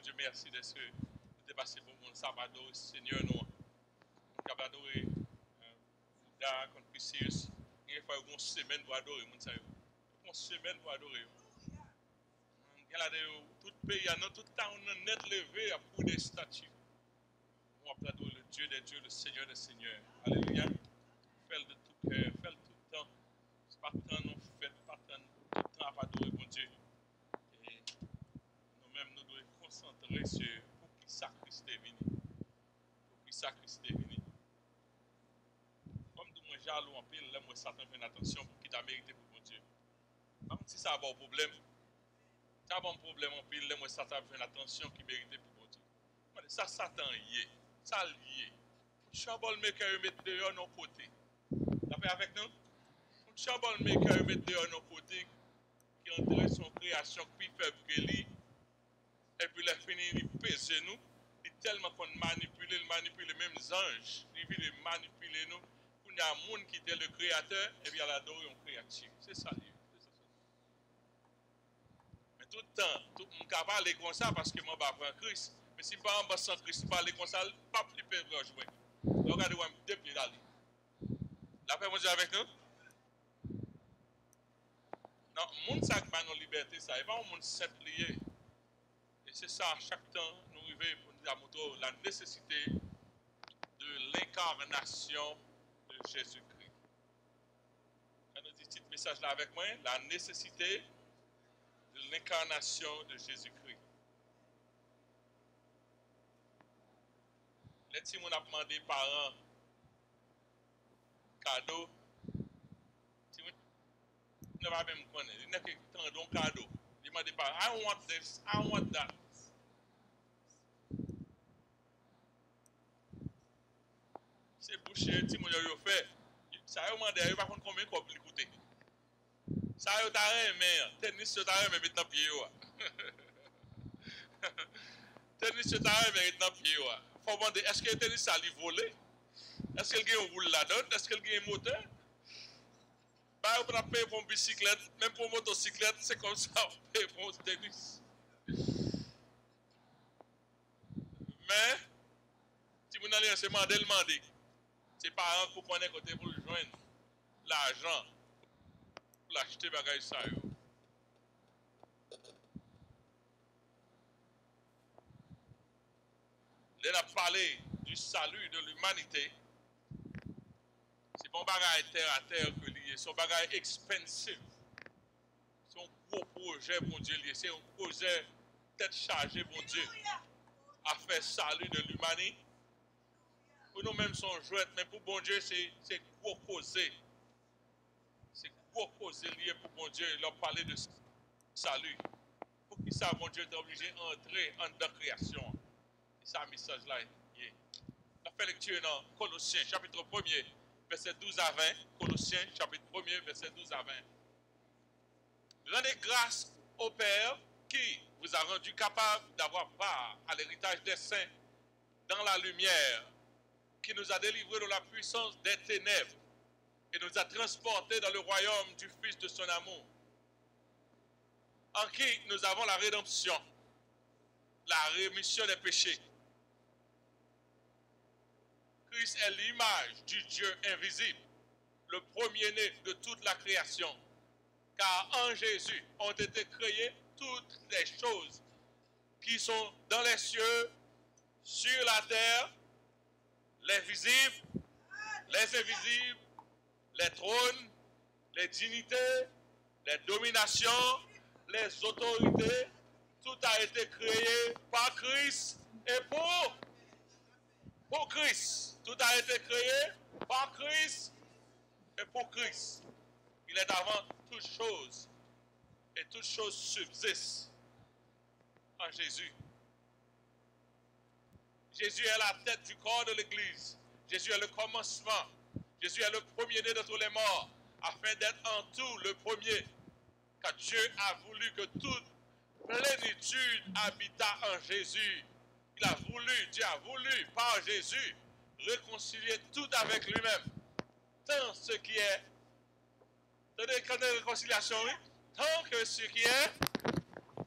Dieu merci de ce que nous dépassons pour mon sabbat, Seigneur, nous. Nous avons adoré Bouddha, Confucius. Il faut une semaine pour adorer, une semaine pour adorer. Tout pays, tout temps, on est net levé pour des statues. On va adorer le Dieu des dieux, le Seigneur des seigneurs. Alléluia. Fais-le de tout cœur, fais-le tout le temps. C'est pas tant nous fait, pas tant de temps à adorer mon Dieu. Et nous-mêmes, nous devons concentrer sur pour qui ça Christ est venu. Pour qui ça Christ est venu. Comme nous, moi, jaloux en pile, là, moi, Satan fait attention pour qui t'a mérité pour mon Dieu. Même si ça a un problème, ça a un problème en pile, là, moi, Satan fait attention qui mérité pour mon Dieu. Ça, Satan y est. Ça lié. Chambol maker mettre dehors nos côtés. D'après avec nous? Chambol maker mettre dehors nos côtés qui entre son création plus faible que lui. Et puis, il a fini, il pèse nous. Il tellement qu'on manipule même les anges. Il veut manipuler nous. Il y a un monde qui était le créateur et puis il a adoré un créatif. C'est ça, mais tout le temps, tout le monde peut parler comme ça parce que moi, je prends Christ. Mais si je ne parle pas sans Christ, parler comme ça, pas plus peur de jouer. Regardez-moi, depuis d'aller. La paix, mon Dieu, avec nous? Non, le monde qui a nos libertés, ça n'est pas un monde simple lié. Et c'est ça, à chaque temps, nous arrivons pour nous dire la nécessité de l'incarnation de Jésus-Christ. Quand nous dit ce petit message là avec moi, la nécessité de l'incarnation de Jésus-Christ. Les petits gens ont demandé aux parents cadeau. Si vous ne pas même connaître, il n'y a que tant de cadeau. Ils demandent aux parents, I want this, I want that. C'est bouché, petit monde yo fait. Ça yo demandé, il pas contre combien quoi pour l'écouter. Ça yo t'a aimé, tennis yo t'a aimé maintenant pied yo. Tennis yo t'a aimé maintenant pied yo. Faut demander, est-ce que le tennis ça lui volé? Est-ce qu'il y a un roule là-dedans? Est-ce qu'il y a un moteur? Bah, on peut payer pour une bicyclette, même pour une motocyclette, c'est comme ça, on paye pour un tennis. Mais, si vous n'allez se demander, c'est parents qui connaissent côté pour joindre l'argent pour l'acheter bagage ça. Là, on a parlé du salut de l'humanité. C'est pas un bagage terre à terre que lié, c'est un bagage expensive. C'est un gros projet, mon Dieu, lié. C'est un projet tête chargée, mon Dieu, à faire salut de l'humanité. Pour nous-mêmes, sont jouettes, mais pour bon Dieu, c'est gros causé. C'est gros causé lié pour bon Dieu, leur parler de salut. Pour qui ça, mon Dieu, est obligé d'entrer en la création. Et ça, message là, on fait lecture dans Colossiens, chapitre 1er. Verset 12 à 20, Colossiens, chapitre 1er, verset 12 à 20. Rendez grâce au Père qui vous a rendu capable d'avoir part à l'héritage des saints dans la lumière, qui nous a délivrés de la puissance des ténèbres et nous a transportés dans le royaume du Fils de son amour, en qui nous avons la rédemption, la rémission des péchés. Christ est l'image du Dieu invisible, le premier-né de toute la création. Car en Jésus ont été créées toutes les choses qui sont dans les cieux, sur la terre, les visibles, les invisibles, les trônes, les dignités, les dominations, les autorités. Tout a été créé par Christ et pour Christ. Tout a été créé par Christ et pour Christ. Il est avant toutes choses et toutes choses subsistent en Jésus. Jésus est la tête du corps de l'Église. Jésus est le commencement. Jésus est le premier-né de tous les morts, afin d'être en tout le premier. Car Dieu a voulu que toute plénitude habitât en Jésus. Dieu a voulu par Jésus réconcilier tout avec lui-même. Tant ce qui est, tenez quand de réconciliation, oui, tant que ce qui est,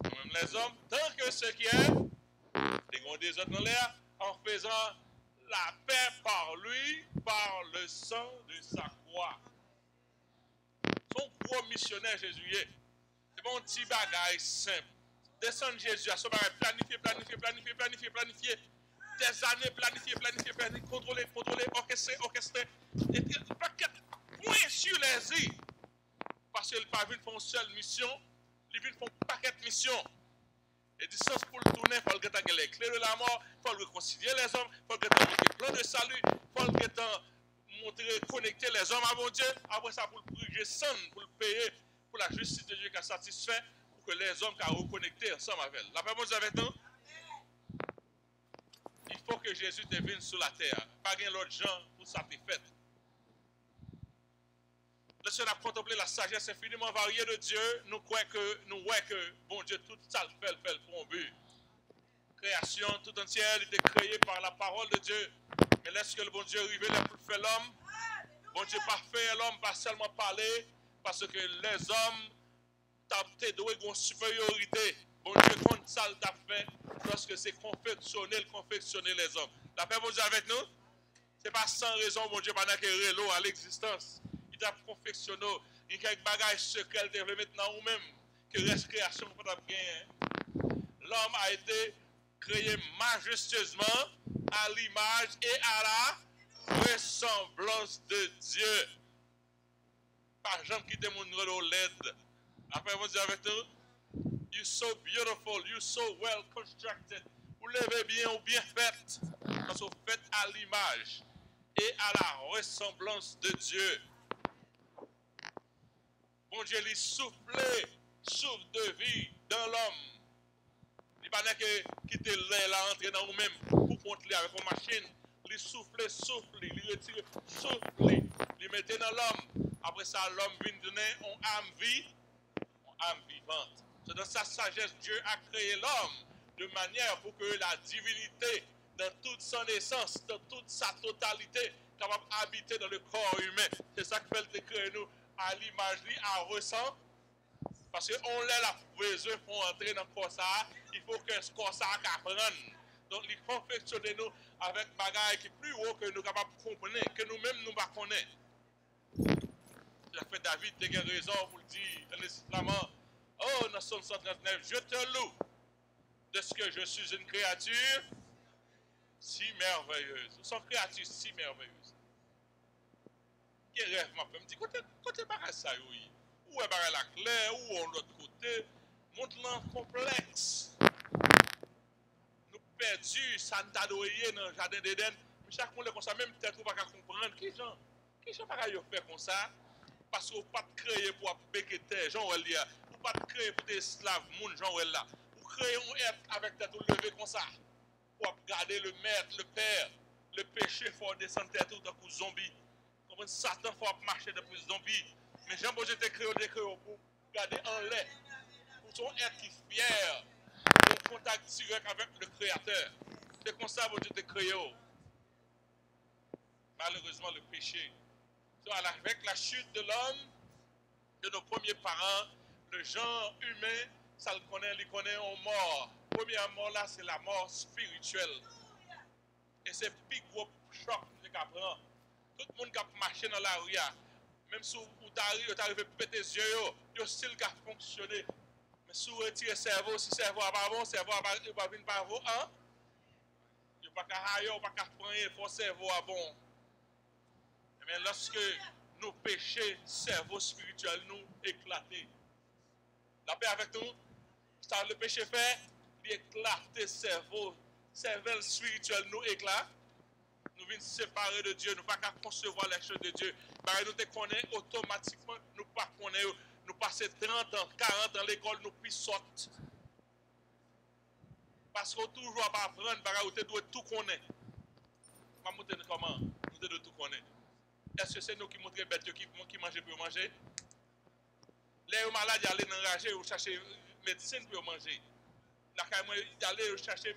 nous-mêmes les hommes, tant que ce qui est des autres dans l'air, en faisant la paix par lui, par le sang de sa croix. Son gros missionnaire Jésus est. C'est pas un petit bagage simple. Descendre Jésus à ce bagage, planifier. Des années planifier, contrôler, orchestrer. Et paquet point sur les i. Parce qu'il pas vu faire une seule mission, il vient faire un paquet de missions. Et distance pour le tourner, il faut que les clés de la mort, il faut réconcilier les hommes, il faut que montrer le plan de salut, il faut que montrer, connecter les hommes à mon Dieu. Après ça, pour le purger sang, pour le payer, pour la justice de Dieu qui a satisfait, pour que les hommes soient reconnectés ensemble avec elle. La paix, Dieu avec nous. Il faut que Jésus devienne sur la terre. Pas rien l'autre gens pour ça fait. Lorsqu'on a contemplé la sagesse infiniment variée de Dieu, nous croyons que, bon Dieu, tout ça le fait pour un but. Création tout entière était créée par la parole de Dieu. Mais lorsque le bon Dieu est arrivé là pour faire l'homme, bon Dieu pas fait l'homme, pas seulement parler, parce que les hommes t'ont donné une supériorité. Bon Dieu, quand ça t'a fait, lorsque c'est confectionner les hommes. La paix, bon Dieu, avec nous, c'est pas sans raison, bon Dieu, pendant qu'il y a à l'existence. Il a confectionné, il y a quelques bagages secrets qu'il veut maintenant ou même, que reste création pour ta bien. L'homme a été créé majestueusement à l'image et à la ressemblance de Dieu. Par exemple, qui te montre le LED. Après, vous dites avec nous, you're so beautiful, you're so well constructed. Vous levez bien ou bien fait, parce que vous faites à l'image et à la ressemblance de Dieu. Bon Dieu, il souffle de vie dans l'homme. Il n'y a pas que quitter l'air là, entrer dans nous-mêmes pour contrôler avec une machine. Il souffle, il retire, souffle, il met dans l'homme. Après ça, l'homme vient donner une âme vivante. C'est dans sa sagesse, Dieu a créé l'homme de manière pour que la divinité, dans toute son essence, dans toute sa totalité, capable d'habiter dans le corps humain. C'est ça qui fait créer nous à l'image, à ressent. Parce qu'on l'a la besoin pour entrer dans le corps ça, il faut que ce corps ça apprenne. Donc il confectionne nous avec des bagages qui sont plus haut que nous sommes capables de comprendre, que nous-mêmes nous ne connaissons pas. Fait David a raison pour le dire nécessairement. Oh, dans Somme 139, je te loue de ce que je suis une créature si merveilleuse. Nous sommes créatures si merveilleuses. Quel rêve m'a fait? Me dit, côté bagage ça, oui. Ou est bagage la claire, ou on l'autre côté. Montre-l'en complexe. Nous perdus, ça nous a donné dans le jardin d'Éden. Mais chaque monde est comme ça, même peut-être qu'on ne va pas comprendre. Qui gens bagage fait comme ça? Parce qu'on ne peut pas créer pour péquer gens ou elle ou pas créer pour des esclaves, moun gens ou elle là. Ou créer un être avec tête ou levé comme ça. Pour garder le maître, le père, le péché, il faut descendre tête ou d'un coup zombie. Comme Satan, il faut marcher depuis zombie. Mais Jean-Baptiste te créé pour garder en lait. Pour son être qui est fier, pour contact direct avec le Créateur. C'est comme ça que Dieu te créé. Malheureusement, le péché. Avec la chute de l'homme, de nos premiers parents, le genre humain, ça le connaît, il connaît en mort. La première mort là, c'est la mort spirituelle. Et c'est le plus gros choc que prend. Tout le monde qui a marché dans la rue, même si vous arrivez à péter les yeux, il y a style qui a fonctionné. Mais si vous retirez le cerveau, si le cerveau n'est pas bon, le cerveau ne va pas venir par vous, hein? Il n'y a pas qu'à haïr, il n'y a pas qu'à prendre, il faut le cerveau à bon. Mais lorsque nous péchons, le cerveau spirituel nous éclate. La paix avec nous, ça le péché fait, il éclate le cerveau spirituel nous éclate. Nous venons séparer de Dieu, nous ne pouvons pas concevoir les choses de Dieu. Nous te connaissons automatiquement, nous ne pas connaître, nous passons 30 ans, 40 ans à l'école, nous puis sortir. Parce qu'on toujours pas apprendre, nous devons tout connaître. Comment nous devons tout connaître. Est-ce que c'est nous qui montrons bête qui mange pour manger? Les malades, ils allaient enrager ou chercher médecine pour manger. Ils allaient chercher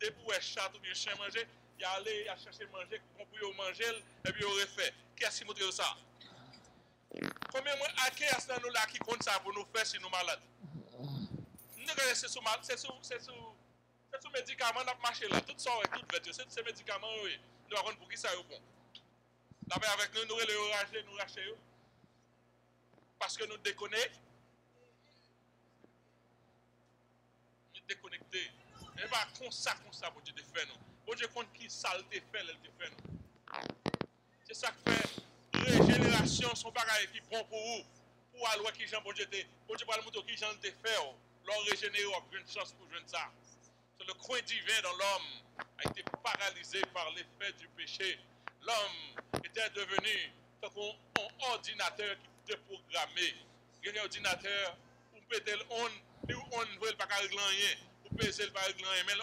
des bouets chat ou bien chien manger. Ils allaient chercher manger pour manger et puis ils auraient fait. Qu'est-ce qui montre ça? Combien de qui est-ce nous là qui compte ça pour nous faire si nous malades? C'est sous tout médicament n'a marché là, tout ça tout fait, c'est ces médicaments oui. Nous avons pour qui ça est bon. La paix avec nous, nous nous racheter parce que nous déconnectons. Nous déconnectés. Et pas comme ça, bon Dieu te fait nous. Bon Dieu compte qui ça te fait, elle te fait nous. C'est ça qui fait régénération, son bagage qui bon pour vous. Pour aller qui Jean bon Dieu te. Bon Dieu pas le mouton qui Jean te fait. Leur régénérer, on a une chance pour jouer ça. C'est le coin divin dans l'homme a été paralysé par l'effet du péché. L'homme était devenu un ordinateur qui était programmé. Il y a un ordinateur, pour péter le on ne veut pas régler rien. Pour peser le pas régler rien. Mais le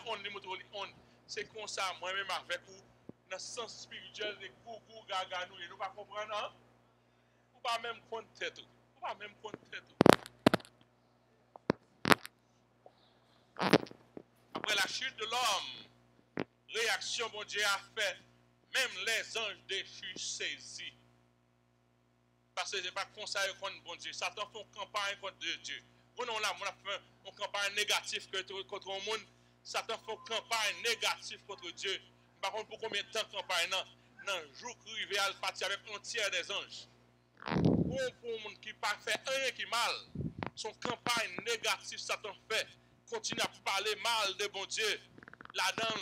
on, c'est comme ça, moi-même avec vous, dans le sens spirituel, les gougou, gaga, nous ne pas comprendre. Hein? Ou pas même compte tête. Ou pas même compte tête. Après la chute de l'homme, réaction, bon Dieu a fait, même les anges déchus saisis. Parce que ce n'est pas conseil contre bon Dieu. Satan fait une campagne contre Dieu. Quand on a fait une campagne négative contre le monde, Satan fait une campagne négative contre Dieu. Par contre, pour combien de temps campagne dans le jour qui arrive à partir avec un tiers des anges. Pour un monde qui n'a pas fait rien qui mal, son campagne négative, Satan fait. Continue à parler mal de bon Dieu. La dame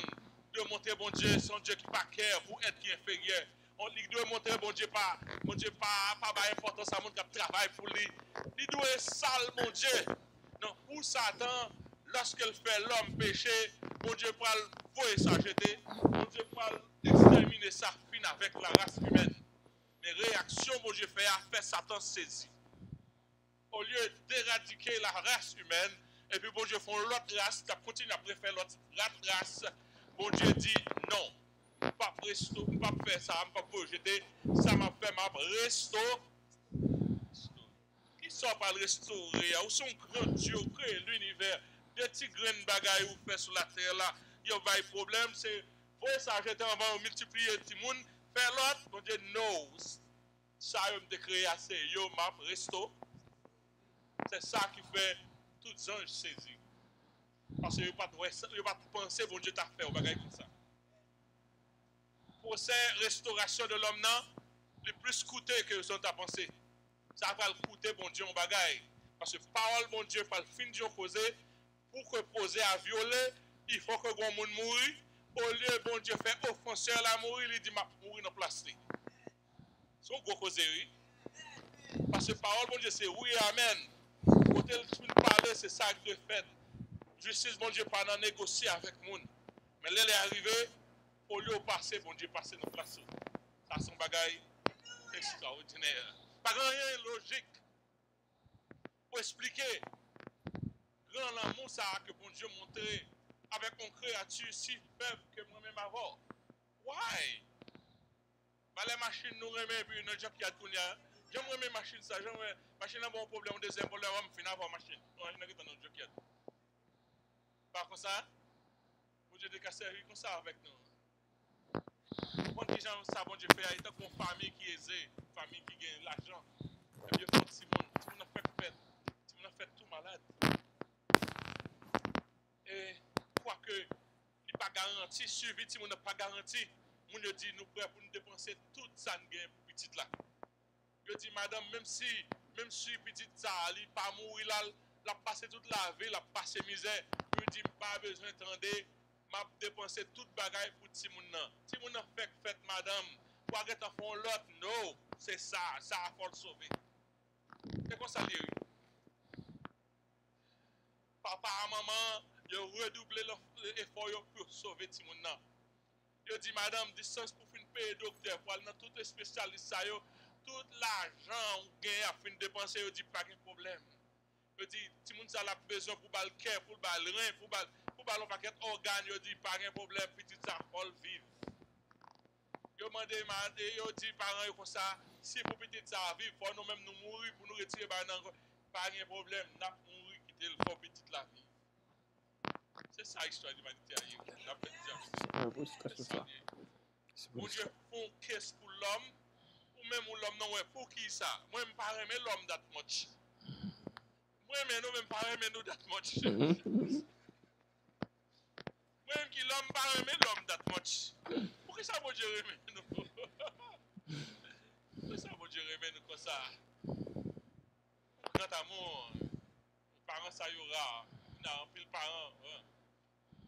de montrer bon Dieu, son Dieu qui pas cœur pour être qui inférieur. On lui doit montrer bon Dieu pas importance à monde qui travaille pour lui. Il doit être sale mon Dieu. Non, pour Satan, lorsqu'il fait l'homme péché, bon Dieu va le voyer ça jeter. Bon Dieu va exterminer sa fin avec la race humaine. Mais réaction bon Dieu fait Satan saisi. Au lieu d'éradiquer la race humaine, et puis bon Dieu font l'autre race, qui continue à préférer l'autre race, bon Dieu dit non. Pas presto, pas faire ça, pas projeter, ça m'a fait ma resto. Qui sort par le restaurer? Ou son grand Dieu crée l'univers, des petits grains de bagaille ou fait sur la terre là, il y a pas de problème, c'est faut ça jeter en bas, multiplier tout le monde, faire l'autre, bon Dieu non. Ça me créé assez, yo m'a resto. C'est ça qui fait tous les anges saisis. Parce que vous pas penser bon Dieu t'a fait au bagaille comme ça. Pour cette restauration de l'homme, le plus coûteux que vous avez pensé. Ça va le coûter, bon Dieu, en bagaille. Parce que parole, bon Dieu, pas le fin de Dieu poser. Pour que poser à violer, il faut que le monde mourir. Au lieu, bon Dieu, fait offenseur la mourir, il dit, m'a mourir dans place. C'est un gros causerie. Parce que parole, bon Dieu, c'est oui, amen. Quand elle parle, c'est ça que Dieu fait. Justice, bon Dieu, pas négocier avec le monde. Mais là, elle est arrivée. Au lieu de passer, bon Dieu, passer dans la place. Ça, c'est un bagage extraordinaire. Pas rien logique pour expliquer grand l'amour ça que bon Dieu montrait avec une créature si faible que moi-même avant. Why? Les machines nous remettent, puis nous gens qui a tourné. J'aime remettre machine ça, j'aime machine a bon problème, on deuxième problème, on finit avant machine. On a dans notre jeu qui a. Par contre ça, bon Dieu de servi comme ça avec nous. Quand les gens savent bon Dieu fait, il y a une famille qui est aisée, une famille qui gagne l'argent. Et bien, faut que si on a fait, si on a fait tout malade. Et quoique, il n'est pas garanti, suivi, si on n'a pas garanti, on dit nous prêts pour nous dépenser tout ça nous gagne pour petite là. Je dis madame, même si petite ça, il pas mourir là, la passer toute la vie, la passer misère, je dis pas besoin d'entendre. M'a dépensé toute bagaille pour ti moun nan. Ti moun nan fait madame, pour arrêter à fond l'autre, non, c'est ça a faut le sauver. C'est quoi ça dit? Papa et maman, ils ont redoublé l'effort pour sauver ti moun nan. Yo dit madame, distance pour fin payer docteur, pour aller dans tout spécialiste ça yo, tout l'argent ou gain à fin dépenser, yo dit pas de problème. Yo dit ti moun ça a besoin pour bal cœur, pour bal rein, pour ballon paquet organe, yo dit pas de problème, petit ça faut vivre. Yo dit parents comme ça, si pour petit ça vivre, faut nous même nous mourir pour nous retirer pas de problème, n'a mourir quitter le faut petit la vie. C'est ça l'histoire de l'humanité. C'est ça. Bon Dieu, pour qu'est-ce pour l'homme, ou même l'homme non, pour qui ça? Moi, je ne parle pas l'homme that much. Moi, je ne parle pas nous that much. Même qui l'homme pas aimer l'homme that much. Pourquoi ça bon Dieu aime nous? Pourquoi ça bon Dieu aime nous comme ça? Grand amour, parents ça y aura. Non, puis le parent,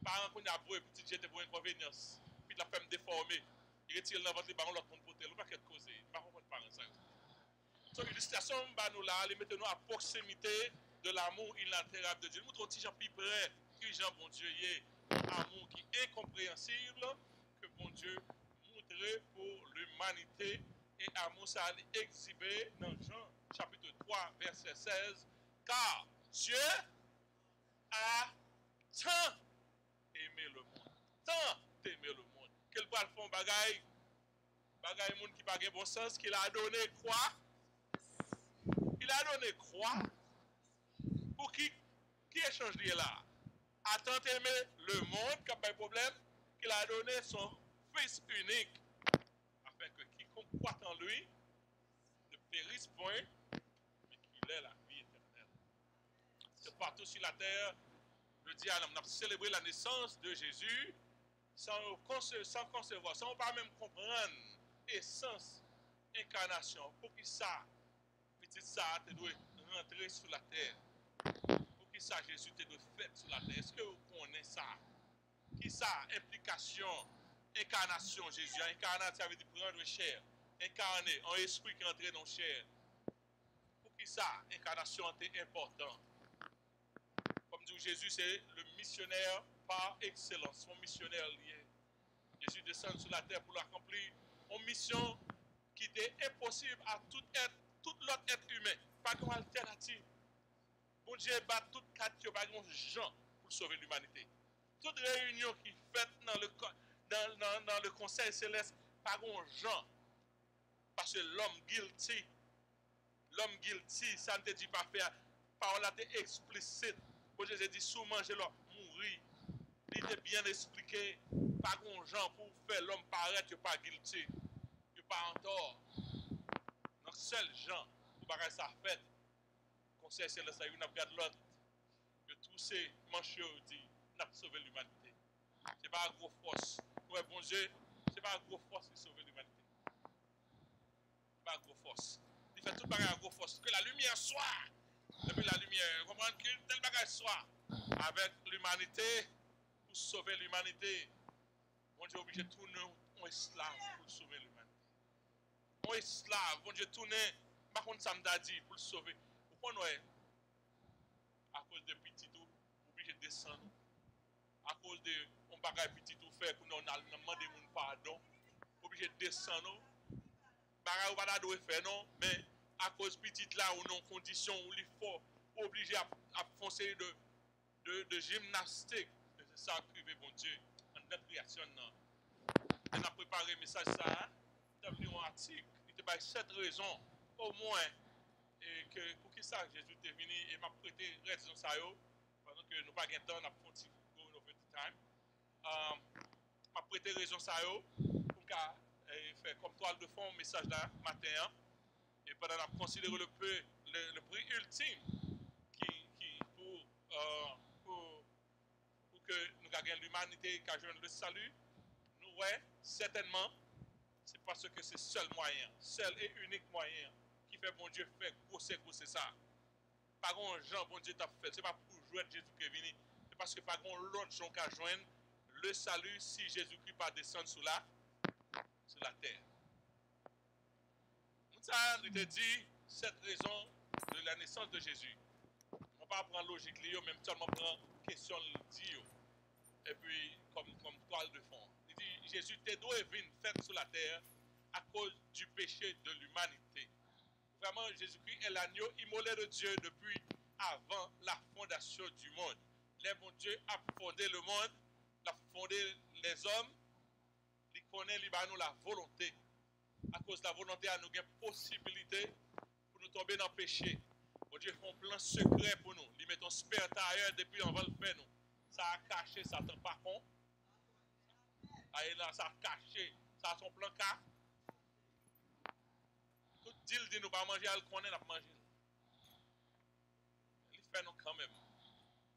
parents qu'on a beau petit j'étais pour inconvénience. Puis la femme déformée. Il retire dans votre baron l'autre monde pour tel, pas quelque chose. Pas comprendre parents ça. Donc l'illustration bah nous là, les mettons à proximité de l'amour inaltérable de Dieu. Nous montrons petit Jean plus près que Jean bon Dieu y est. Amour qui est incompréhensible que bon Dieu montrait pour l'humanité et amour ça allait exhibé dans Jean chapitre 3 verset 16 car Dieu a tant aimé le monde qu'elle va faire bagaille monde qui pas de bon sens qu'il a donné quoi pour qui échange là a tant aimé le monde qui n'a pas de problème qu'il a donné son fils unique afin que quiconque croit en lui ne périsse point mais qu'il ait la vie éternelle. C'est partout sur la terre le diable on a célébré la naissance de Jésus sans concevoir, sans pas même comprendre l'essence incarnation pour qui ça petit ça te doit rentrer sur la terre. Qui ça Jésus te doit faire sur la terre? Est-ce que vous connaissez ça? Qui ça implication, incarnation Jésus? Incarnation ça veut dire prendre chair. Incarné, un esprit qui entre dans chair. Pour qui ça incarnation est important? Comme dit Jésus, c'est le missionnaire par excellence, son missionnaire lié. Jésus descend sur la terre pour accomplir une mission qui était impossible à tout l'autre être humain. Pas comme alternative. Bon Dieu bat toute quatre pas de gens pour sauver l'humanité. Toute réunion qui est faite dans le conseil céleste, pas de gens. Parce que l'homme guilty, ça ne te dit pas faire. Parole est explicite. Bon Dieu dit sous manger l'homme, mourir. Il était bien expliqué. Pas de gens pour faire l'homme paraître pas guilty. Il n'est pas en tort. Donc, seuls gens pour faire ça fait. Conseil céleste, il n'a pas de l'autre. Que tous ces mancheux disent, n'a pas sauvé l'humanité. Ce n'est pas un gros force. Ouais, bon Dieu, ce n'est pas un gros force qui sauve l'humanité. Ce n'est pas un gros force. Il fait tout bagage à gros force. Que la lumière soit. Depuis la lumière, comprendre que tel bagage soit avec l'humanité pour sauver l'humanité. Bon Dieu est obligé de tourner un esclave pour sauver l'humanité. Un esclave, bon Dieu tourner, par contre ça m'a dit pour le sauver. Pourquoi nous à cause de petit tout, obligé de descendre. À cause de on bagage petit tout fait que nous on a demandé mon pardon, obligé de descendre. Bagage pas doit faire non, mais à cause petite là ou non condition où il faut obligé à foncer de gymnastique. C'est ça privé bon Dieu en notre création non. On a préparé message ça, devenu un article, il te bail 7 raisons au moins et que pour qui ça Jésus est venu et m'a prêté raison ça yo pendant que nous pas gain temps on a font go over the time. M'a prêté raison ça yo pour qu'a faire comme toile de fond message là matin et pendant qu'on considère le prix ultime qui pour que nous gagnons l'humanité qui a le salut nous ouais certainement c'est parce que c'est seul moyen seul et unique moyen qui fait bon Dieu fait grossir ça pas grand gens bon Dieu t'a fait c'est pas pour jouer Jésus qui est venu c'est parce que pas grand l'autre gens qui joindre le salut si Jésus-Christ pas descendre sur la terre. Ça nous te dit cette raison de la naissance de Jésus. On ne va pas prendre logique même seulement prendre question dit et puis comme toile de fond. Il dit Jésus te doit venir fait sur la terre à cause du péché de l'humanité. Vraiment Jésus-Christ est l'agneau immolé de Dieu depuis avant la fondation du monde. Le bon Dieu a fondé le monde, a fondé les hommes, il connaît nous la volonté. À cause de la volonté, à nous avons possibilité pour nous tomber dans le péché. Bon Dieu fait un plan secret pour nous. Il met un spare ailleurs depuis on va le faire nous. Ça a caché, ça ne pas compte. Ça a caché, ça a son plan cas. Tout deal dit nous pas manger, elle connaît, nous manger. Il fait nous quand même.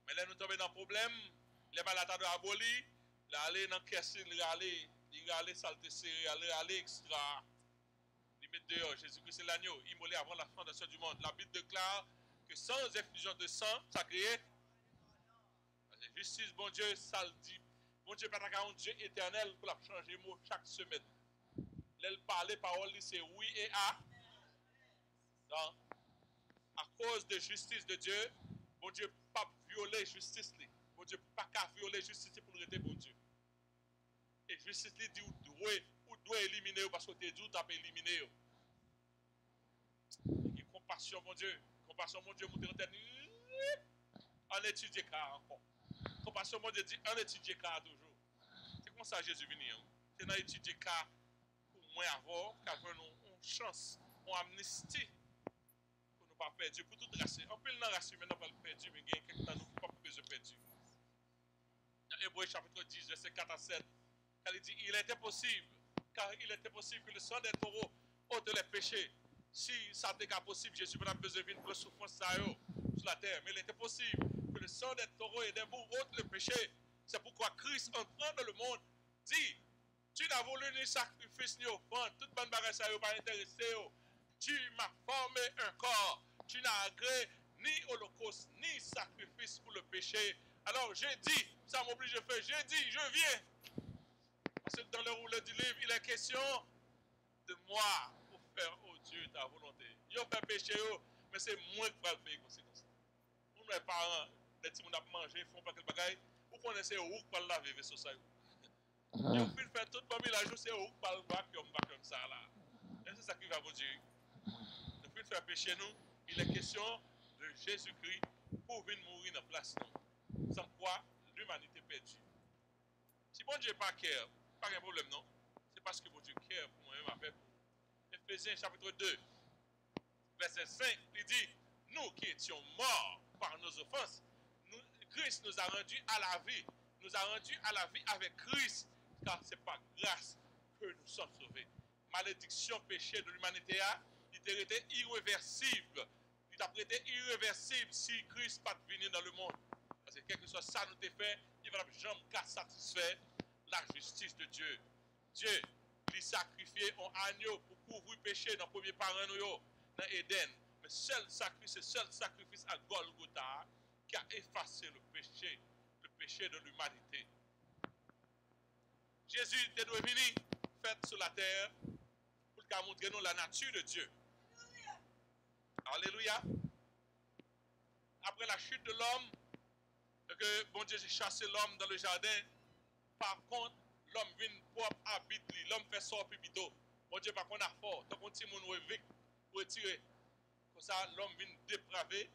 Mais là nous tombons dans le problème, les malades de aboli, Il allait dans la caisse, il allait saleté céréales, il allait extra. Il met dehors, Jésus-Christ c'est l'agneau, immolé avant la fondation du monde. La Bible déclare que sans effusion de sang, ça crée justice, bon Dieu, ça le dit. Bon Dieu, pas un Dieu éternel pour la changer mot chaque semaine. Elle parle, parole, c'est oui et à. Donc, à cause de justice de Dieu, bon Dieu, pas violer justice. Bon Dieu, pas qu'à violer justice pour le bon Dieu. Et justice dit ou doit éliminer parce que tu es dit ou tu as éliminé. Et compassion, mon Dieu. Compassion, mon Dieu, monter en étudier car encore. Compassion, mon Dieu, dit en étudier car toujours. C'est comme ça Jésus vient. C'est dans étudier car pour moins avoir, qu'avoir une chance, une amnistie pour ne pas perdre. Pour tout racer. En plus, dans la race humaine, on va le perdre, mais il y a quelques temps, nous ne pouvons pas besoin de perdre. Dans Hébreux chapitre 10, verset 4 à 7, il dit il était possible, car il était possible que le sang des taureaux ôte les péchés. Si ça n'était pas possible, Jésus n'a pas besoin de prendre souffrance sur la terre. Mais il était possible que le sang des taureaux et des boucs ôte le péché. C'est pourquoi Christ, entrant dans le monde, dit tu n'as voulu ni sacrifice ni offrande, toute bonne bagarre, ça n'a pas intéressé. Tu m'as formé un corps. Tu n'as agréé ni holocauste, ni sacrifice pour le péché. Alors j'ai dit, ça m'oblige de faire, j'ai dit, je viens. Parce que dans le rouleau du livre, il est question de moi pour faire, oh Dieu, ta volonté. Ils ont fait péché, mais c'est moi qui vais le payer conséquence. Nous, mes parents, les petits gens qui mangé, ils font pas quel bagaille. Vous connaissez où qui va laver le vaisseau ça. Ils ont pu faire tout le village, c'est où qui va le vacuum comme ça là. Et c'est ça qui va vous dire. Depuis de faire péché nous, il est question de Jésus-Christ pour venir mourir dans la place nous. Sans quoi l'humanité perdue. Si bon Dieu n'est pas cœur, pas de problème non. C'est parce que bon Dieu cœur pour moi-même avec vous. Éphésiens chapitre 2, verset 5, il dit, nous qui étions morts par nos offenses, Christ nous a rendus à la vie. Nous a rendus à la vie avec Christ. Car ce n'est pas grâce que nous sommes sauvés. Malédiction, péché de l'humanité il aurait été irréversible. Il a été irréversible si Christ n'est pas venu dans le monde. Parce que quel que soit ça nous fait, il va jamais satisfaire la justice de Dieu. Dieu, il sacrifié un agneau pour couvrir le péché dans le premier parent dans Éden. Mais seul sacrifice à Golgotha qui a effacé le péché de l'humanité. Jésus était venu fait sur la terre pour montrer nous la nature de Dieu. Alléluia. Après la chute de l'homme, que bon Dieu a chassé l'homme dans le jardin, par contre, l'homme vient propre habite, l'homme fait sort puis bidot. Bon Dieu par contre a fort, donc on tire mon évêque pour retirer. Comme ça, l'homme vient dépravé,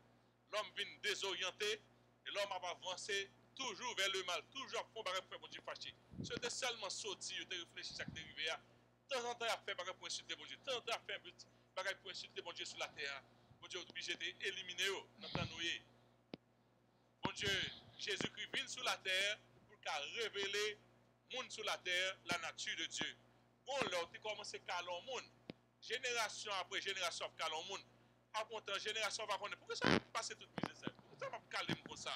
l'homme vient désorienté, et l'homme a avancé toujours vers le mal, toujours pour faire mon Dieu fâché. Si tu seulement sorti, tu réfléchi à ce qui est arrivé, de temps en temps, tu as fait pour insulter mon Dieu, de temps en temps, tu as fait pour insulter mon Dieu sur la terre. Mon Dieu est obligé d'éliminer dans nous. Mon Dieu, Jésus-Christ vient sur la terre pour révéler monde sur la terre la nature de Dieu. Bon, là, tu commences à caler le monde. Génération après génération, à caler le monde. Après temps, génération va connaître. Pourquoi ça va passer toute mise ça? Pourquoi ça va caler comme ça?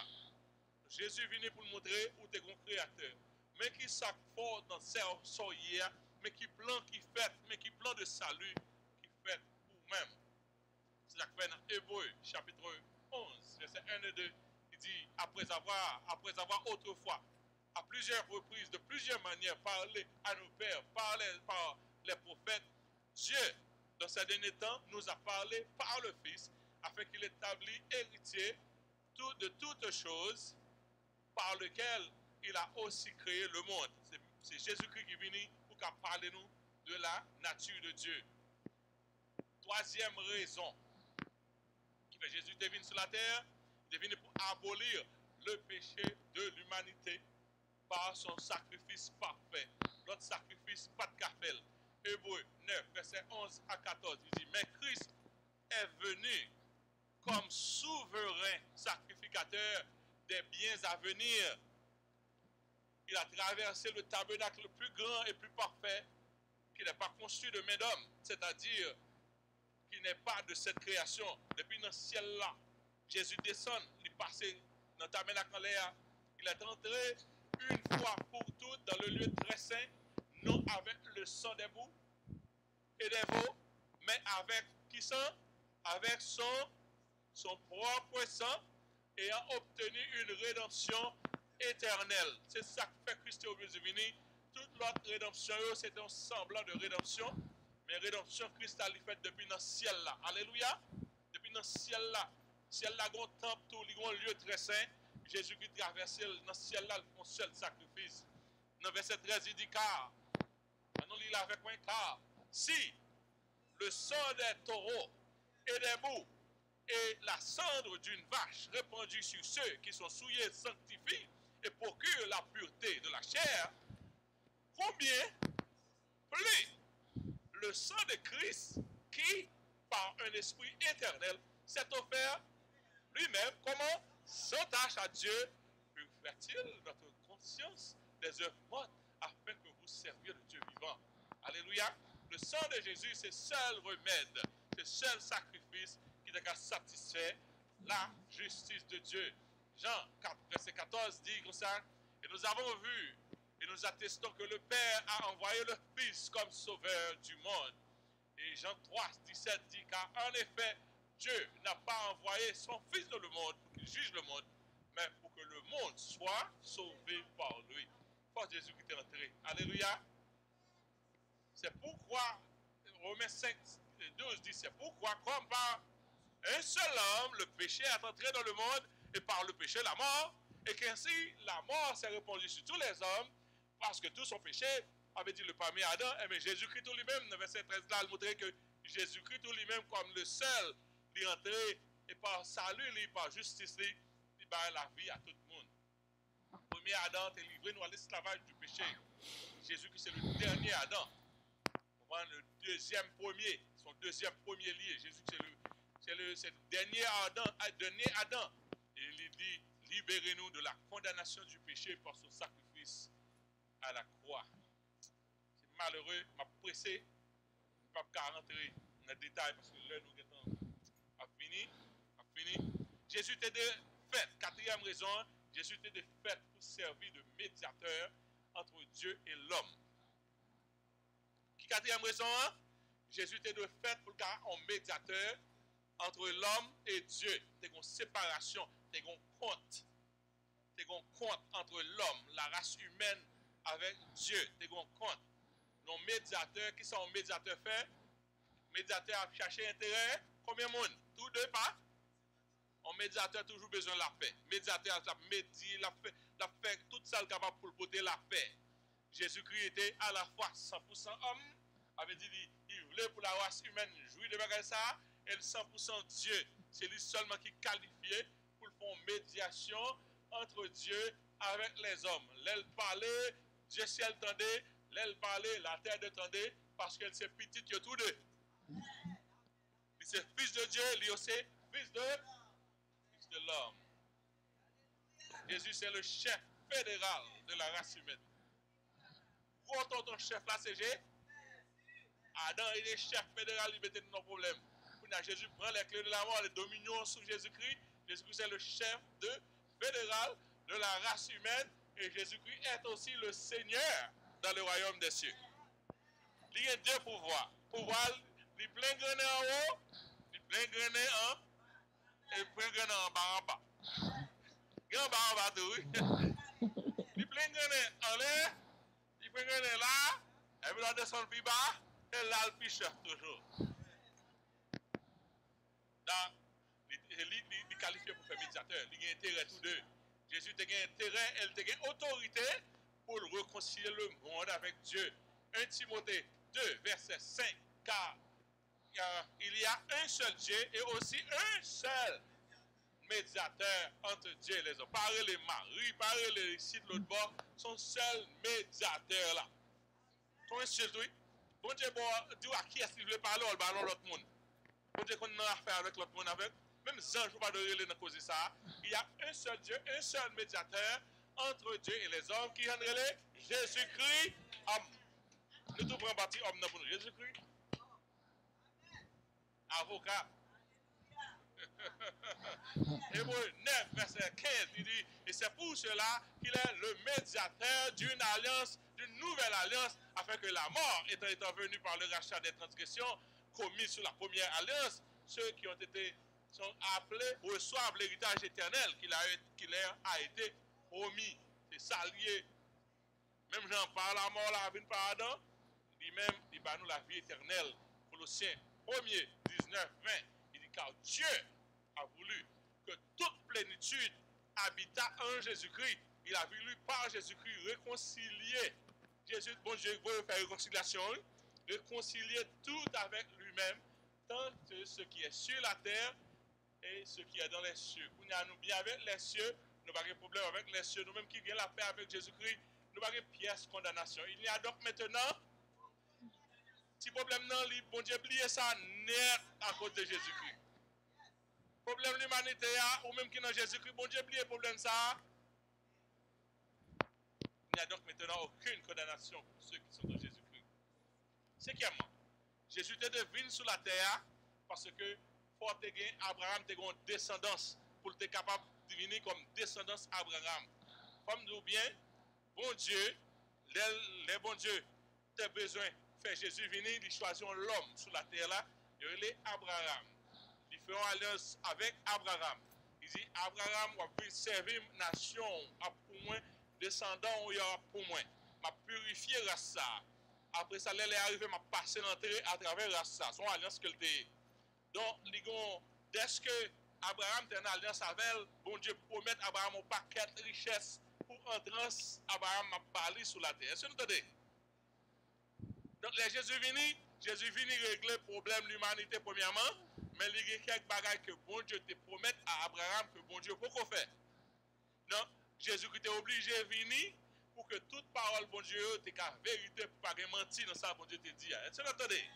Jésus vient pour nous montrer où tu es un créateur. Mais qui sac fort dans son hier, mais qui plan de salut, qui fait pour même. C'est ça que fait dans Hébreux, chapitre 11, verset 1 et 2. Il dit, après avoir autrefois, à plusieurs reprises, de plusieurs manières, parlé à nos pères, parlé par les prophètes, Dieu, dans ces derniers temps, nous a parlé par le Fils, afin qu'il établisse héritier de toutes choses, par lequel il a aussi créé le monde. C'est Jésus-Christ qui est venu pour parler nous de la nature de Dieu. Troisième raison qui fait Jésus est venu sur la terre, il est venu pour abolir le péché de l'humanité par son sacrifice parfait. Notre sacrifice pas de café. Hébreux 9, verset 11 à 14, il dit, mais Christ est venu comme souverain sacrificateur des biens à venir. Il a traversé le tabernacle le plus grand et plus parfait qui n'est pas construit de main d'homme, c'est-à-dire qui n'est pas de cette création. Depuis dans le ciel-là, Jésus descend, il est passé dans le tabernacle en l'air, il est entré une fois pour toutes le sang des boucs et des veaux, mais avec qui sang? Avec son propre sang, ayant obtenu une rédemption éternelle. C'est ça que fait Christ au venu. Toute l'autre rédemption, c'est un semblant de rédemption, mais rédemption, Christ a fait depuis dans le ciel là. Alléluia. Depuis dans le ciel là. Le ciel là, il y a un temple, il y a un lieu très saint. Jésus-Christ traverse dans le ciel là, il fait un seul sacrifice. Dans verset 13, il dit car, nous lisons avec moi, car si le sang des taureaux et des boucs et la cendre d'une vache répandue sur ceux qui sont souillés sanctifient et procurent la pureté de la chair, combien plus le sang de Christ qui, par un esprit éternel, s'est offert lui-même, comment? Sans tâche à Dieu, purifie-t-il notre conscience des œuvres mortes afin que vous serviez le Dieu vivant. Alléluia. Le sang de Jésus, c'est le seul remède, c'est le seul sacrifice qui t'a satisfait la justice de Dieu. Jean 4, verset 14 dit comme ça, et nous avons vu et nous attestons que le Père a envoyé le Fils comme sauveur du monde. Et Jean 3, 17 dit, car en effet, Dieu n'a pas envoyé son Fils dans le monde pour qu'il juge le monde, mais pour que le monde soit sauvé par lui. Par Jésus qui est entré. Alléluia. C'est pourquoi, Romains 5, 12 dit, c'est pourquoi, comme par un seul homme, le péché est entré dans le monde, et par le péché, la mort, et qu'ainsi, la mort s'est répandue sur tous les hommes, parce que tous ont péché, avait dit le premier Adam, mais Jésus-Christ lui-même, dans verset 13 là, il montrait que Jésus-Christ lui-même, comme le seul, il est entré, et par salut, par justice, il bat la vie à tout le monde. Le premier Adam est livré nous à l'esclavage du péché. Jésus-Christ, c'est le dernier Adam. Le deuxième premier, son deuxième premier lié. Jésus, c'est le dernier Adam. Et il dit, libérez-nous de la condamnation du péché par son sacrifice à la croix. C'est malheureux, m'a pressé, je ne peux pas rentrer dans le détail parce que l'heure nous a fini. Jésus était de fait, quatrième raison, Jésus était de fait pour servir de médiateur entre Dieu et l'homme. Quatrième raison, Jésus était de fait pour faire un médiateur entre l'homme et Dieu. Il y a une séparation, il y a un compte. Il y a un compte entre l'homme, la race humaine avec Dieu. Il y a un compte. Nos médiateurs, qui sont un médiateur fait, médiateur a cherché intérêt, combien de monde? Tous deux pas? Un médiateur a toujours besoin de la paix. Médiateur a médié, la paix, tout ça capable pour porter la paix. Jésus-Christ était à la fois 100% homme, avait dit il voulait pour la race humaine jouir de bagage ça, et 100% Dieu. C'est lui seulement qui est qualifié pour faire une médiation entre Dieu avec les hommes. L'elle parlait, Dieu ciel tendait, l'elle parlait, la terre tendait, parce qu'elle c'est petite que tous deux. Il c'est fils de Dieu, lui aussi fils de l'homme. Jésus c'est le chef fédéral de la race humaine. Quand ton chef là, c'est Jésus. Adam, il est chef fédéral, il mettait nos problèmes. Jésus prend les clés de la mort, les dominions sous Jésus-Christ. Jésus-Christ est le chef fédéral de la race humaine. Et Jésus-Christ est aussi le Seigneur dans le royaume des cieux. Il y a deux pouvoirs. Pouvoir, il plein grené en haut, il plein grené en et plein grené en bas. Grand bas en bas tout, oui. Il plein grené en l'air. Il peut gagner là, et puis on descend plus bas, et là, le picheur toujours. Il est qualifié pour faire médiateur, il a intérêt tous deux. Jésus a intérêt, elle a autorité pour réconcilier le monde avec Dieu. 1 Timothée 2, verset 5, car il y a un seul Dieu et aussi un seul médiateur entre Dieu et les hommes. Parlez les maris, parlez les ici de l'autre bord, son seul médiateur là. Ton insulte, oui. Bon Dieu, dis à qui est-ce qu'il veut parler, on parle l'autre monde. Bon Dieu, qu'on a affaire avec l'autre monde avec. Même Jean, je ne vais pas donner dans cause ça. Il y a un seul Dieu, un seul médiateur entre Dieu et les hommes qui rendrait Jésus-Christ homme. Nous tout prenons parti homme pour nous. Jésus-Christ. Avocat. Hébreux 9, verset 15, il dit, et c'est pour cela qu'il est le médiateur d'une alliance, d'une nouvelle alliance afin que la mort étant intervenue par le rachat des transgressions commises sous la première alliance, ceux qui ont été sont appelés reçoivent l'héritage éternel qui leur a été promis. C'est ça lié. Même Jean par la mort, la vie par Adam, lui-même, il va nous la vie éternelle. Colossiens 1er, 19, 20. Il dit car Dieu a voulu que toute plénitude habita en Jésus-Christ. Il a voulu par Jésus-Christ réconcilier. Jésus, bon Dieu, veut faire réconciliation, réconcilier tout avec lui-même, tant ce qui est sur la terre et ce qui est dans les cieux. Nous bien avec les cieux, nous n'avons pas de problème avec les cieux. Nous-mêmes qui gagnons la paix avec Jésus-Christ, nous n'avons pas de pièce condamnation. Il y a donc maintenant, si problème non, bon Dieu, oubliez ça net à cause de Jésus-Christ. Problème de l'humanité, ou même qui dans Jésus-Christ, bon Dieu, oubliez problème ça. Il n'y a donc maintenant aucune condamnation pour ceux qui sont dans Jésus-Christ. Cinquièmement, Jésus était devenu sur la terre parce que fort Abraham était une descendance pour être capable de venir comme descendance Abraham. Comme nous bien, bon Dieu, les bons dieux, tu as besoin de faire Jésus venir, il choisit l'homme sur la terre là, il est Abraham. Ils feront alliance avec Abraham. Il dit Abraham va servir nation pour moi, descendant il y aura pour moi. M'a purifié race ça. Après ça, elle est arrivée, m'a passé l'entrée à travers race ça. Son alliance qu'elle était. Donc, dès que Abraham était en alliance avec elle, bon Dieu promet à Abraham un paquet de richesses pour entrer, Abraham m'a parlé sur la terre. Est-ce que vous entendez? Donc, Jésus venu régler le problème de l'humanité premièrement, mais il y a quelques bagages que bon Dieu te promet à Abraham que bon Dieu peut faire. Non, Jésus-Christ est obligé de venir pour que toute parole bon Dieu te la vérité pour pas mentir dans ça bon Dieu te dit. Est-ce que vous entendez?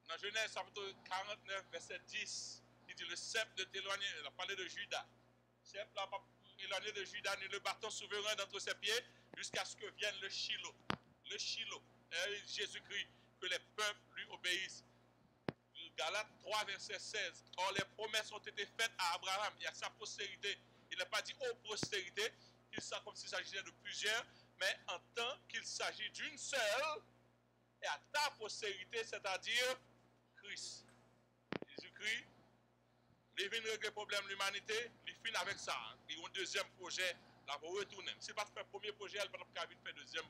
Dans Genèse chapitre 49, verset 10, il dit le sceptre de t'éloigner, il a parlé de Judas. Le sceptre là, éloigné de Judas, ni le bâton souverain d'entre ses pieds, jusqu'à ce que vienne le Shiloh. Le Shiloh, Jésus-Christ, que les peuples lui obéissent. Galates 3, verset 16. Or, les promesses ont été faites à Abraham et à sa postérité. Il n'a pas dit aux postérités, qu'il s'agit comme s'il s'agissait de plusieurs, mais en tant qu'il s'agit d'une seule, et à ta postérité, c'est-à-dire Christ. Jésus-Christ, il vient régler le problème de l'humanité, il finit avec ça. Il y a un deuxième projet, là, pour retourner. Si pas faire premier projet, il va pas faire deuxième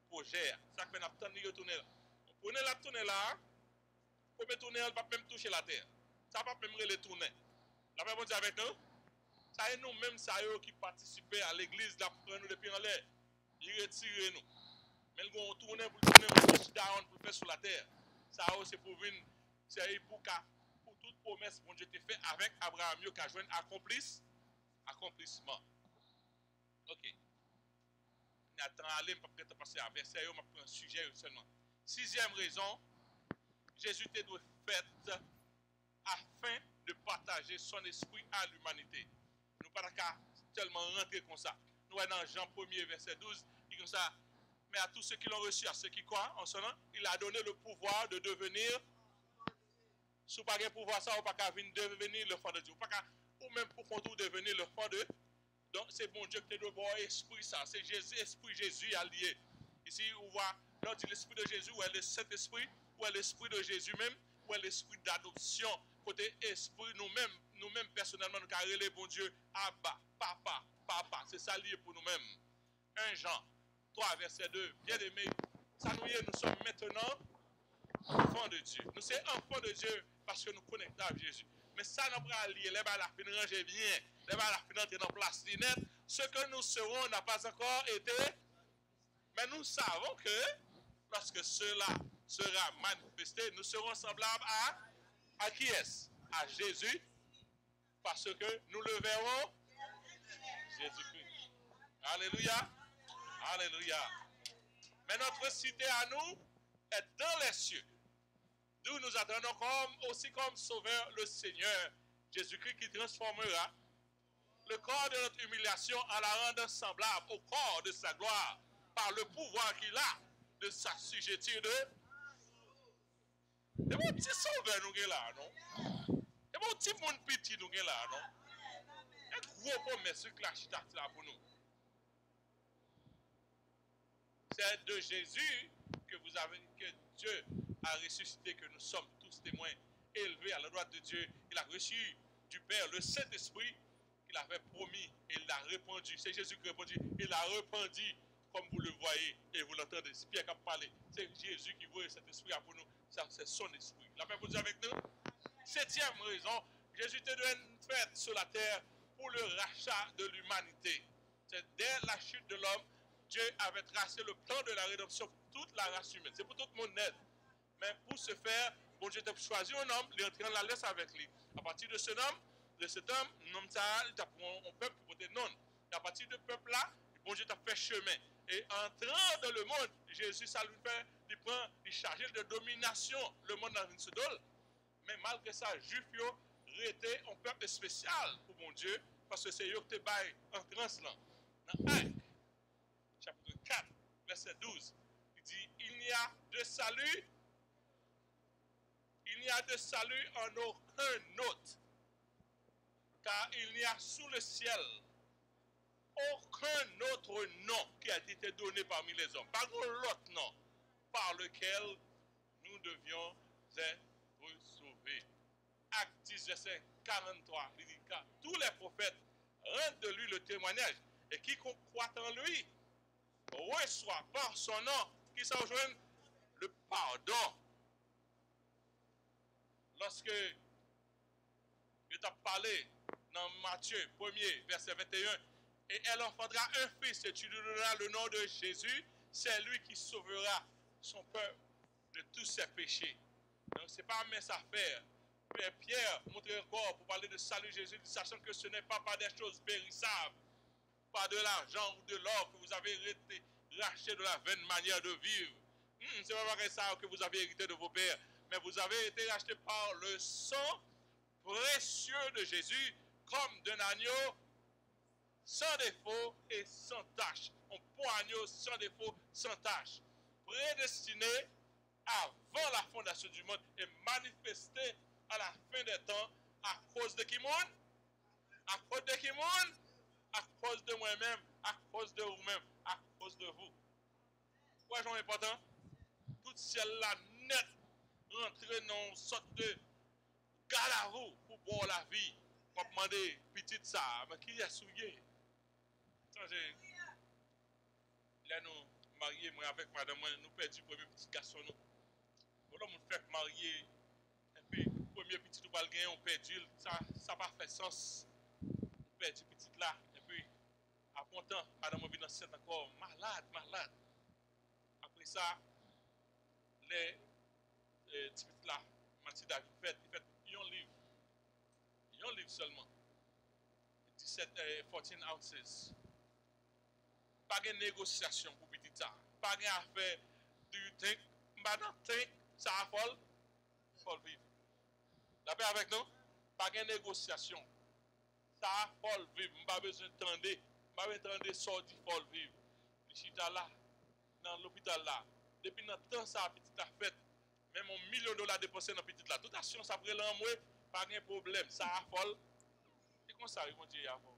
projet. Ça fait qu'on a retourner. On prenait la tournée là, premier tourner, elle ne va même toucher la terre. Ça ne va pas même retourner. La même chose avec nous. Ça est nous-mêmes, ça y est qui participaient à l'église, d'après nous depuis en l'air. Ils retirent nous. Mais ils vont tourner pour tourner le touchdown pour faire sur la terre. Ça c'est pour venir, c'est pour toute promesse que Dieu t'a fait avec Abraham, qui a joué accomplissement. Ok. Nathan, allez, je ne vais pas passer à verset, je vais prendre un sujet seulement. Sixième raison, Jésus t'a fait afin de partager son esprit à l'humanité. Nous ne pouvons pas tellement rentrer comme ça. Nous sommes dans Jean 1er, verset 12, il dit comme ça. Mais à tous ceux qui l'ont reçu, à ceux qui croient en son nom, il a donné le pouvoir de devenir, si vous n'avez pas de pouvoir, ça, vous n'avez pas venir devenir l'enfant de Dieu. Ou même pour qu'on devenir l'enfant de Dieu. Donc c'est bon Dieu qui doit voir l'esprit, ça. C'est l'esprit Jésus allié. Ici, on voit, là, on dit l'esprit de Jésus, ou est le Saint-Esprit, ou est l'esprit de Jésus même, ou est l'esprit d'adoption. Côté esprit, nous-mêmes personnellement, nous carrons les bon Dieu, Abba, Papa, Papa. C'est ça lié pour nous-mêmes. 1 Jean 3, verset 2, bien aimé, ça nous y est, nous sommes maintenant enfants de Dieu. Nous sommes enfants de Dieu parce que nous connectons avec Jésus. Mais ça nous pas lié, les balles à fin ranger bien, les balles à fin entrer dans place net. Ce que nous serons n'a pas encore été, mais nous savons que lorsque cela sera manifesté, nous serons semblables à qui est-ce? À Jésus, parce que nous le verrons, Jésus-Christ. Alléluia. Alléluia. Mais notre cité à nous est dans les cieux. D'où nous attendons aussi comme sauveur le Seigneur Jésus-Christ qui transformera le corps de notre humiliation en la rendant semblable au corps de sa gloire par le pouvoir qu'il a de s'assujettir de. C'est mon petit sauveur nous là, non? C'est mon petit monde petit nous là, non? C'est gros promesse que la chita là pour nous. C'est de Jésus que Dieu a ressuscité, que nous sommes tous témoins, élevés à la droite de Dieu. Il a reçu du Père le Saint-Esprit qu'il avait promis et il l'a répandu. C'est Jésus qui répondit. Il l'a répandu comme vous le voyez et vous l'entendez. C'est Pierre qui a parlé. C'est Jésus qui voit cet esprit pour nous. C'est son esprit. La paix pour Dieu avec nous. Septième raison, Jésus te donne une fête sur la terre pour le rachat de l'humanité. C'est dès la chute de l'homme, Dieu avait tracé le plan de la rédemption pour toute la race humaine. C'est pour tout le monde net. Mais pour ce faire, bon Dieu t'a choisi un homme, il est entré dans la laisse avec lui. À partir de cet homme, l'homme il t'a pris un peuple pour voter non. Et à partir de ce peuple-là, bon Dieu t'a fait chemin. Et entrant dans le monde, Jésus, ça lui fait, il charge de domination le monde dans une seule. Mais malgré ça, Juif était un peuple spécial pour mon Dieu, parce que c'est eux qui te baillent en translan. Dans Actes, chapitre 4, verset 12, il dit, il n'y a de salut en aucun autre, car il n'y a sous le ciel aucun autre nom qui a été donné parmi les hommes, pas l'autre nom par lequel nous devions être sauvés. Acte 10, verset 43, il dit, car tous les prophètes rendent de lui le témoignage, et quiconque croit en lui reçoit par son nom qui s'enjoigne le pardon. Lorsque je t'ai parlé dans Matthieu 1er, verset 21, et elle enfantera un fils et tu lui donneras le nom de Jésus, c'est lui qui sauvera son peuple de tous ses péchés. Donc ce n'est pas une mince affaire. Pierre montre encore pour parler de salut Jésus, sachant que ce n'est pas par des choses périssables, pas de l'argent ou de l'or que vous avez été racheté de la vaine manière de vivre. C'est pas par ça que vous avez hérité de vos pères, mais vous avez été racheté par le sang précieux de Jésus, comme d'un agneau sans défaut et sans tache. Un bon agneau sans défaut, sans tache. Prédestiné avant la fondation du monde et manifesté à la fin des temps à cause de qui monde? À cause de qui monde? À cause de moi-même, à cause de vous-même, à cause de vous. Quoi, j'en important? Tout ciel là net rentrer dans une sorte de galavou pour boire la vie. Pour demander petite ça, mais qui est souillé? Là, nous mariés, moi avec madame, nous perdu le premier petit garçon. Nous avons fait marier, et puis le premier petit nous va gagner, on perdu, ça n'a pas fait sens. On perdu petit là, et puis à bon temps, madame est enceinte encore, malade. Après ça, les petits là, Mathieu David il fait un livre seulement. 14 ounces. Pas de négociation pour petit ça. Pas de affaire du think. Madame think, ça a faut vivre. La paix avec nous? Pas de négociation. Ça a faut vivre. Pas besoin d'entendre. Pas besoin d'entendre sortir, faut vivre. Le chita là, dans l'hôpital là. Depuis notre temps, ça a petit affaire. Même $1 million dépensé dans petit là. Toute action, ça prend l'envoi. Pas de problème. Ça a faut. C'est comme ça, mon Dieu, avant.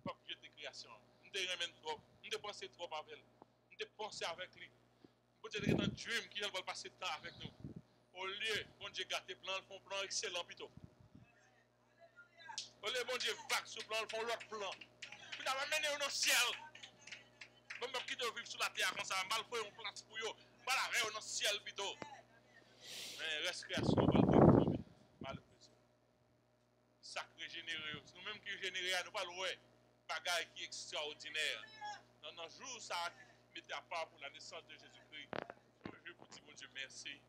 Pas plus de création. Nous te trop. Nous te penser trop avec elle. Nous te penser avec lui. Nous te dans un dream qui va passer temps avec nous. Au lieu, bon Dieu gâté plan, font plan excellent plutôt. Au lieu, bon Dieu vague sur plan, font l'autre plan. Puis là, va mener au ciel. Bon, même qui doit vivre sur la terre comme ça, mal fait un place pour eux. Mal arrêt au ciel plutôt. Mais reste création, va le tomber. Malheureusement. Sacré généreux. C'est nous-mêmes qui générons, nous pas louer. Bagaille qui est extraordinaire. Dans un jour, ça a mis à part pour la naissance de Jésus-Christ. Songez pour dire, mon Dieu, merci.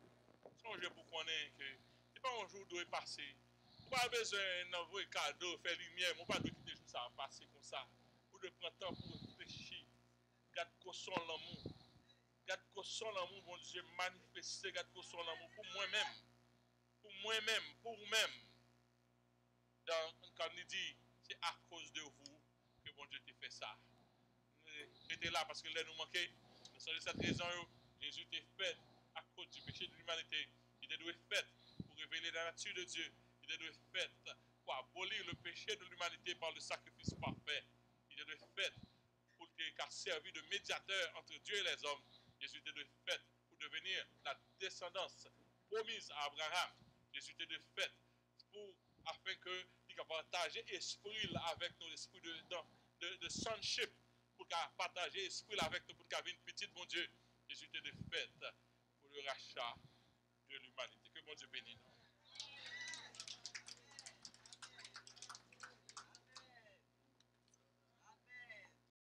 Songez pour connaître que ce n'est pas un jour doit passer. Vous n'avez pas besoin d'envoyer cadeau, faire lumière. Vous n'avez pas quitter le jour, ça va passer comme ça. Vous devez prendre temps pour réfléchir. Garde son l'amour. Garde son l'amour, mon Dieu, manifester. Garde son l'amour pour moi-même. Pour moi-même, pour vous-même. Quand il dit, c'est à cause de vous que mon Dieu t'a fait ça. J'étais là parce que là nous manquait. Mais sur cette raison, Jésus t'a fait à cause du péché de l'humanité. Il est fait pour révéler la nature de Dieu. Il est fait pour abolir le péché de l'humanité par le sacrifice parfait. Il est fait pour casser servi de médiateur entre Dieu et les hommes. Jésus était de fait pour devenir la descendance promise à Abraham. Jésus était de fait afin que il puisse partager l'esprit avec nous, l'esprit de sonship, pour partager l'esprit avec nous, pour qu'il y ait une petite bon Dieu. Jésus était de fait pour le rachat de l'humanité.